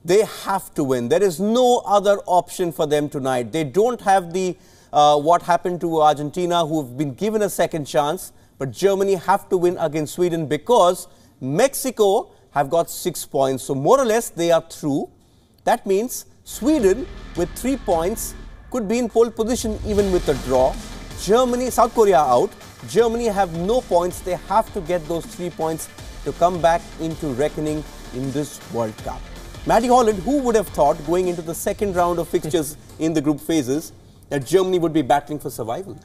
They have to win. There is no other option for them tonight. They don't have the what happened to Argentina, who have been given a second chance. But Germany have to win against Sweden because Mexico have got 6 points. So more or less they are through. That means Sweden with 3 points could be in pole position even with a draw. Germany, South Korea out. Germany have no points. They have to get those 3 points to come back into reckoning in this World Cup. Matty Holland, who would have thought going into the second round of fixtures in the group phases that Germany would be battling for survival?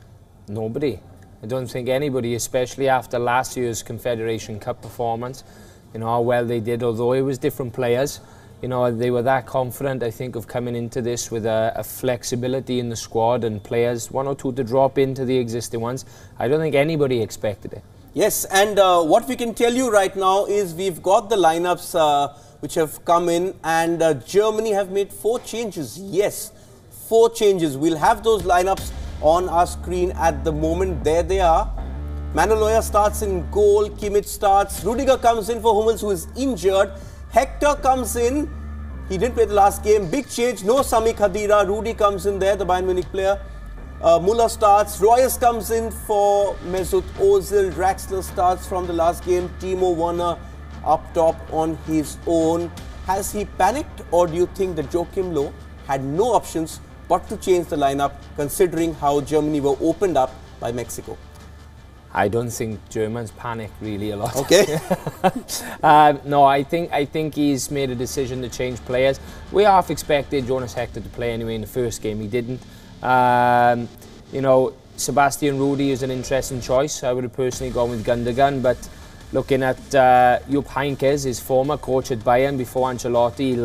Nobody. I don't think anybody, especially after last year's Confederation Cup performance. You know how well they did, although it was different players. You know, they were that confident, I think, of coming into this with a flexibility in the squad and players, 1 or 2 to drop into the existing ones. I don't think anybody expected it. Yes, and what we can tell you right now is we've got the lineups which have come in, and Germany have made 4 changes. Yes, 4 changes. We'll have those lineups on our screen at the moment. There they are. Manuel starts in goal. Kimmich starts. Rudiger comes in for Hummels, who is injured. Hector comes in. He didn't play the last game. Big change. No Sami Khedira. Rudy comes in there, the Bayern Munich player. Müller starts. Reus comes in for Mesut Ozil. Draxler starts from the last game. Timo Werner up top on his own. Has he panicked, or do you think that Joachim Low had no options but to change the lineup, considering how Germany were opened up by Mexico? I don't think Germans panic really a lot. Okay. No, I think he's made a decision to change players. We half expected Jonas Hector to play anyway in the first game. He didn't. You know, Sebastian Rudy is an interesting choice. I would have personally gone with Gundogan, but looking at Jupp Heynckes, his former coach at Bayern before Ancelotti,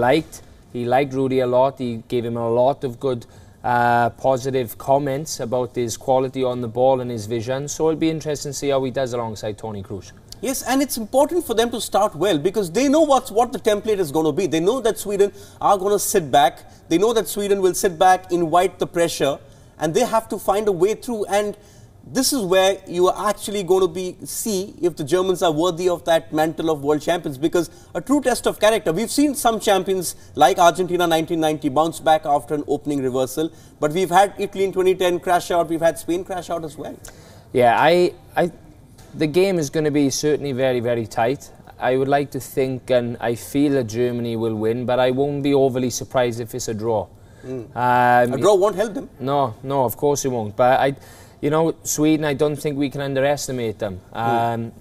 he liked Rudy a lot. He gave him a lot of good positive comments about his quality on the ball and his vision. So it'll be interesting to see how he does alongside Toni Kroos. Yes, and it's important for them to start well because they know what the template is going to be. They know that Sweden are going to sit back. They know that Sweden will sit back, invite the pressure, and they have to find a way through. And this is where you are actually going to see if the Germans are worthy of that mantle of world champions, because a true test of character. We've seen some champions like Argentina 1990 bounce back after an opening reversal, but we've had Italy in 2010 crash out, we've had Spain crash out as well. Yeah, the game is going to be certainly very, very tight. I would like to think, and I feel that Germany will win, but I won't be overly surprised if it's a draw. A draw won't help them. No, of course it won't. But you know, Sweden, I don't think we can underestimate them.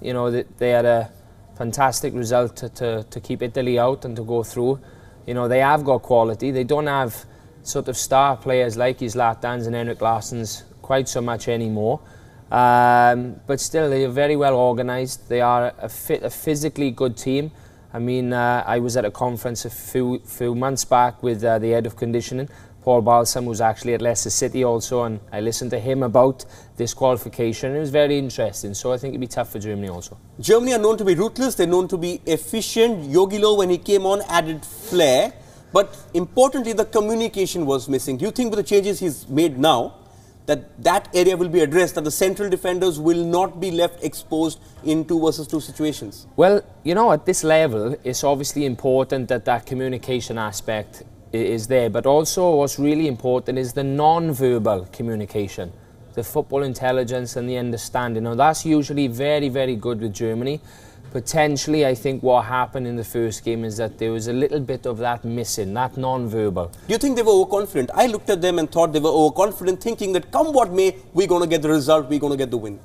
You know, they had a fantastic result to keep Italy out and to go through. You know, they have got quality. They don't have sort of star players like Zlatans and Henrik Larssons quite so much anymore. But still, they are very well organised. They are a physically good team. I mean, I was at a conference a few months back with the head of conditioning, Paul Balsam, who's actually at Leicester City also, and I listened to him about this qualification. It was very interesting, so I think it'd be tough for Germany also. Germany are known to be ruthless, they're known to be efficient. Jogi Löw, when he came on, added flair, but importantly, the communication was missing. Do you think with the changes he's made now, that area will be addressed, that the central defenders will not be left exposed in 2 versus 2 situations? Well, you know, at this level, it's obviously important that communication aspect is there, but also what's really important is the non-verbal communication, the football intelligence and the understanding. Now, that's usually very, very good with Germany. Potentially, I think what happened in the first game is that there was a little bit of that missing, that non-verbal. Do you think they were overconfident? I looked at them and thought they were overconfident, thinking that come what may, we're going to get the result, we're going to get the win.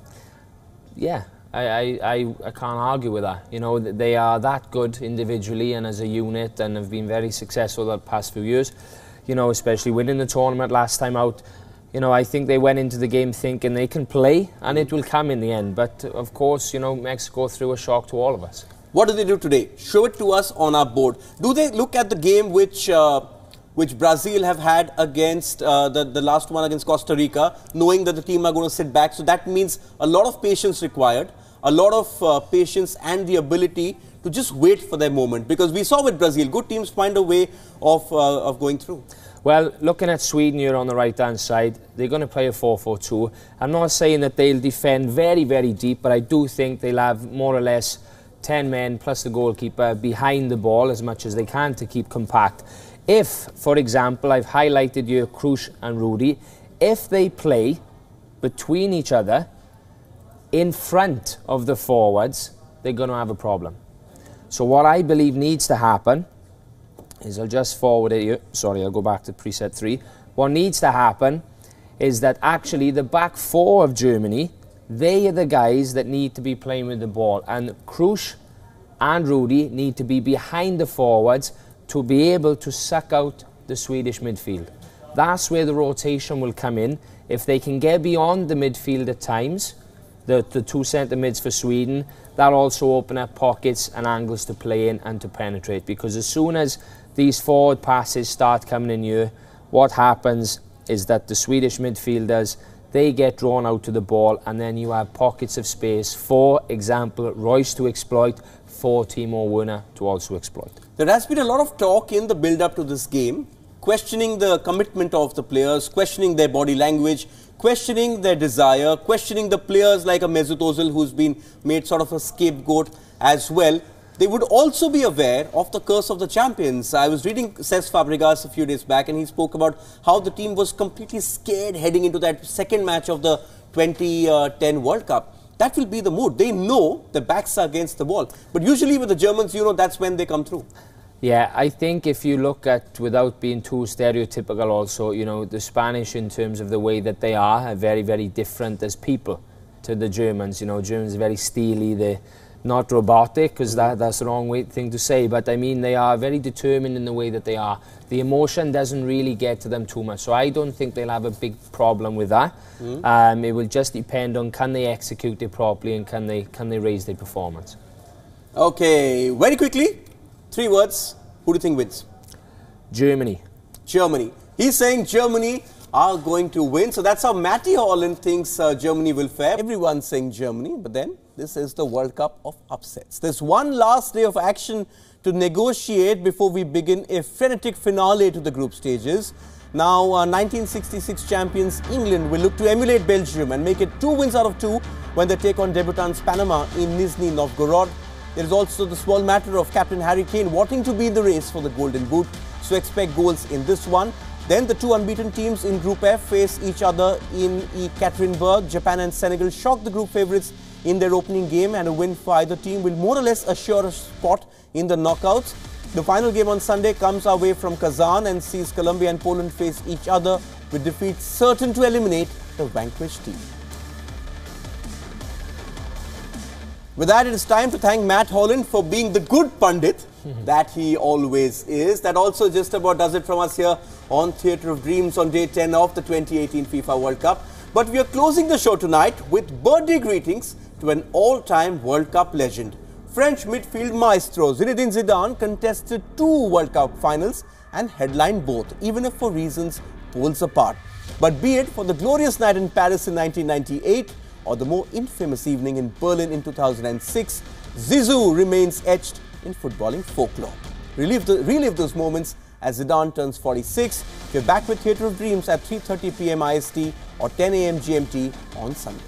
Yeah, I can't argue with that. You know, they are that good individually and as a unit, and have been very successful the past few years. You know, especially winning the tournament last time out. You know, I think they went into the game thinking they can play and it will come in the end. But of course, you know, Mexico threw a shock to all of us. What do they do today? Show it to us on our board. Do they look at the game which Brazil have had against the last one against Costa Rica, knowing that the team are going to sit back? So that means a lot of patience required, a lot of patience and the ability to just wait for their moment. Because we saw with Brazil, good teams find a way of going through. Well, looking at Sweden here on the right-hand side, they're going to play a 4-4-2. I'm not saying that they'll defend very, very deep, but I do think they'll have more or less 10 men plus the goalkeeper behind the ball as much as they can to keep compact. If, for example, I've highlighted here Krush and Rudy, if they play between each other in front of the forwards, they're going to have a problem. So what I believe needs to happen is, I'll just forward it here. Sorry, I'll go back to preset 3. What needs to happen is that actually the back 4 of Germany, they are the guys that need to be playing with the ball. And Krush and Rudy need to be behind the forwards to be able to suck out the Swedish midfield. That's where the rotation will come in. If they can get beyond the midfield at times, the 2 centre mids for Sweden, that'll also open up pockets and angles to play in and to penetrate. Because as soon as these forward passes start coming in here, what happens is that the Swedish midfielders, they get drawn out to the ball, and then you have pockets of space, for example, Royce to exploit, for Timo Werner to also exploit. There has been a lot of talk in the build-up to this game, questioning the commitment of the players, questioning their body language, questioning their desire, questioning the players like a Mesut Ozil, who's been made sort of a scapegoat as well. They would also be aware of the curse of the champions. I was reading Cesc Fabregas a few days back, and he spoke about how the team was completely scared heading into that second match of the 2010 World Cup. That will be the mood. They know the backs are against the wall. But usually with the Germans, you know, that's when they come through. Yeah, I think if you look at, without being too stereotypical also, you know, the Spanish in terms of the way that they are very, very different as people to the Germans. You know, Germans are very steely, they're not robotic, because that's the wrong thing to say, but I mean they are very determined in the way that they are. The emotion doesn't really get to them too much, so I don't think they'll have a big problem with that. It will just depend on, can they execute it properly, and can they raise their performance. Okay, very quickly, 3 words. Who do you think wins? Germany. Germany. He's saying Germany are going to win. So that's how Matty Holland thinks Germany will fare. Everyone's saying Germany, but then this is the World Cup of upsets. There's one last day of action to negotiate before we begin a frenetic finale to the group stages. Now, 1966 champions England will look to emulate Belgium and make it 2 wins out of 2 when they take on debutants Panama in Nizhny Novgorod. There is also the small matter of Captain Harry Kane wanting to be in the race for the Golden Boot, so expect goals in this one. Then the 2 unbeaten teams in Group F face each other in Ekaterinburg. Japan and Senegal shocked the group favourites in their opening game, and a win for either team will more or less assure a spot in the knockouts. The final game on Sunday comes our way from Kazan and sees Colombia and Poland face each other, with defeat certain to eliminate the vanquished team. With that, it is time to thank Matt Holland for being the good pundit that he always is. That also just about does it from us here on Theatre of Dreams on day 10 of the 2018 FIFA World Cup. But we are closing the show tonight with birthday greetings to an all-time World Cup legend. French midfield maestro Zinedine Zidane contested 2 World Cup finals and headlined both, even if for reasons poles apart. But be it for the glorious night in Paris in 1998, or the more infamous evening in Berlin in 2006, Zizou remains etched in footballing folklore. Relive those moments as Zidane turns 46. We're back with Theatre of Dreams at 3:30 p.m. IST or 10 a.m. GMT on Sunday.